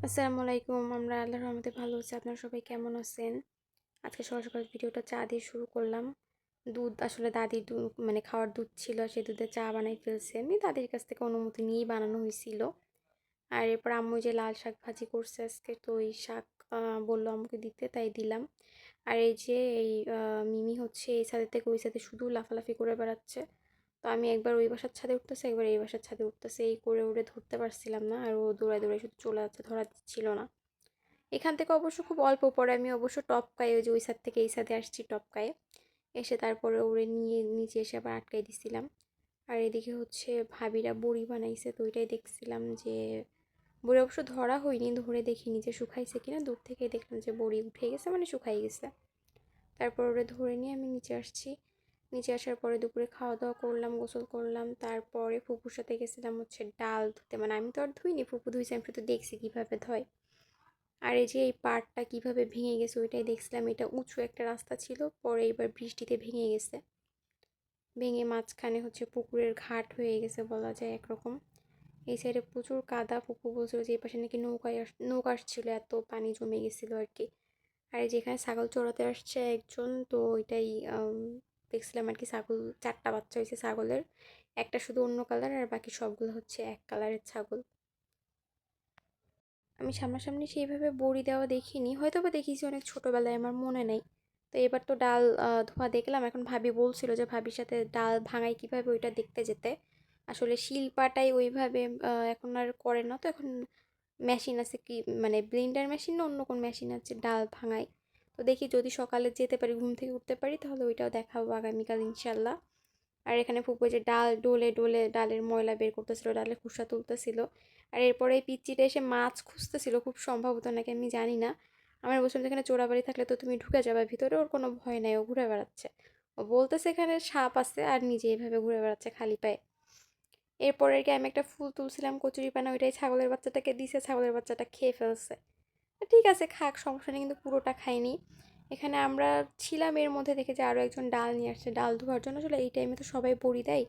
আসসালামু আলাইকুম। আমরা আল্লাহর রহমতে ভালো আছি। আপনারা সবাই কেমন আছেন? আজকে সকাল সকাল ভিডিওটা চা দিয়ে শুরু করলাম। দুধ আসলে দাদির মানে খাওয়ার দুধ ছিল, সেই দুধে চা বানাই ফেলছি। আমি দাদির কাছ থেকে অনুমতি নিয়েই বানানো হয়েছিল। আর এরপর আম্মু যে লাল শাক ভাজি করছে আজকে, তো ওই শাক বললো আমাকে দিতে, তাই দিলাম। আর এই যে মিমি হচ্ছে এই ছাদের থেকে ওই ছাদে শুধু লাফালাফি করে বেড়াচ্ছে। তো আমি একবার ওই বাসার ছাদে উঠতেছে, একবার এই বাসার ছাদে উঠতেছে, এই করে উড়ে ধরতে পারছিলাম না। আর ও দৌড়ায় দৌড়ায় শুধু চলে যাচ্ছে, ধরা ছিল না। এখান থেকে অবশ্য খুব অল্প পরে আমি অবশ্য টপকায়, ওই যে ওই ছাদ থেকে এই ছাদে আসছি টপকায় এসে, তারপরে ওরে নিয়ে নিচে এসে আবার আটকাই দিছিলাম। আর এদিকে হচ্ছে ভাবিরা বড়ি বানাইছে, তো ওইটাই দেখছিলাম যে বড়ি অবশ্য ধরা হয়নি, ধরে দেখিনি যে শুকাইছে কিনা, দূর থেকে দেখলাম যে বড়ি উঠে গেছে, মানে শুকাই গেছে। তারপর ওরে ধরে নিয়ে আমি নিচে আসছি। নিচে আসার পরে দুপুরে খাওয়া দাওয়া করলাম, গোসল করলাম, তারপরে ফুপুর সাথে গেছিলাম হচ্ছে ডাল ধুতে। মানে আমি তো আর ধুইনি, ফুপু ধুইছে, আমি শুধু দেখছি কীভাবে ধয়। আর এই যে এই পাড়টা কিভাবে ভেঙে গেছে ওইটাই দেখছিলাম। এটা উঁচু একটা রাস্তা ছিল, পরে এবার বৃষ্টিতে ভেঙে গেছে। ভেঙে মাঝখানে হচ্ছে পুকুরের ঘাট হয়ে গেছে বলা যায় একরকম। এই সাইডে প্রচুর কাদা। ফুপু বলছিল যে এই পাশে নাকি নৌকা আসছিল, এত পানি জমে গেছিলো আর কি। আর এই যেখানে ছাগল চড়াতে আসছে একজন, তো ওইটাই দেখছিলাম আর কি। ছাগল 4টা বাচ্চা হয়েছে ছাগলের, একটা শুধু অন্য কালার আর বাকি সবগুলো হচ্ছে এক কালারের ছাগল। আমি সামনাসামনি সেইভাবে বড়ি দেওয়া দেখিনি, হয়তো বা দেখিয়েছি অনেক ছোটোবেলায়, আমার মনে নেই। তো এবার তো ডাল ধোয়া দেখলাম। এখন ভাবি বলছিল যে ভাবির সাথে ডাল ভাঙাই কীভাবে ওইটা দেখতে যেতে। আসলে শিলপাটাই ওইভাবে এখন আর করে না, তো এখন মেশিন আছে, কি মানে ব্লেন্ডার মেশিন না অন্য কোন মেশিন আছে ডাল ভাঙাই। তো দেখি যদি সকালে যেতে পারি, ঘুম থেকে উঠতে পারি, তাহলে ওইটাও দেখাবো আগামীকাল ইনশাল্লাহ। আর এখানে ফুপু যে ডাল ডলে ডলে ডালের ময়লা বের করতেছিল, ডালের খোসা তুলতেছিল। আর এরপরে এই পিচ্চিটা এসে মাছ খুঁজতেছিল, খুব সম্ভবত নাকি, আমি জানি না। আমার বলছিলাম এখানে চোরাবাড়ি থাকলে তো তুমি ঢুকে যাবে ভিতরে, ওর কোনো ভয় নাই, ও ঘুরে বেড়াচ্ছে। ও বলতেছে এখানে সাপ আছে, আর নিজে এইভাবে ঘুরে বেড়াচ্ছে খালি পায়ে। এরপরে আর কি আমি একটা ফুল তুলছিলাম কচুরি পানা, ওইটাই ছাগলের বাচ্চাটাকে দিছে, ছাগলের বাচ্চাটা খেয়ে ফেলছে। ঠিক আছে, খাক, সমস্যা নেই, কিন্তু পুরোটা খাইনি। এখানে আমরা ছিলাম, এর মধ্যে দেখে যে আরও একজন ডাল নিয়ে আসছে ডাল ধোয়ার জন্য। আসলে এই টাইমে তো সবাই বড়ি দেয়,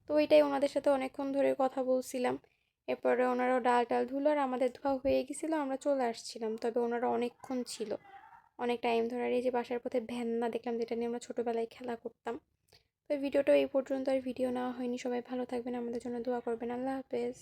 তো ওইটাই ওনাদের সাথে অনেকক্ষণ ধরে কথা বলছিলাম। এরপরে ওনারাও ডাল টাল ধুলো, আর আমাদের ধোয়া হয়ে গেছিলো, আমরা চলে আসছিলাম। তবে ওনারা অনেকক্ষণ ছিল, অনেক টাইম ধরে। আর এই যে বাসার পথে ভ্যান্না দেখলাম, যেটা নিয়ে আমরা ছোটোবেলায় খেলা করতাম। তো ভিডিওটা এই পর্যন্ত, আর ভিডিও নেওয়া হয়নি। সবাই ভালো থাকবেন, আমাদের জন্য দোয়া করবেন। আল্লাহ হাফেজ।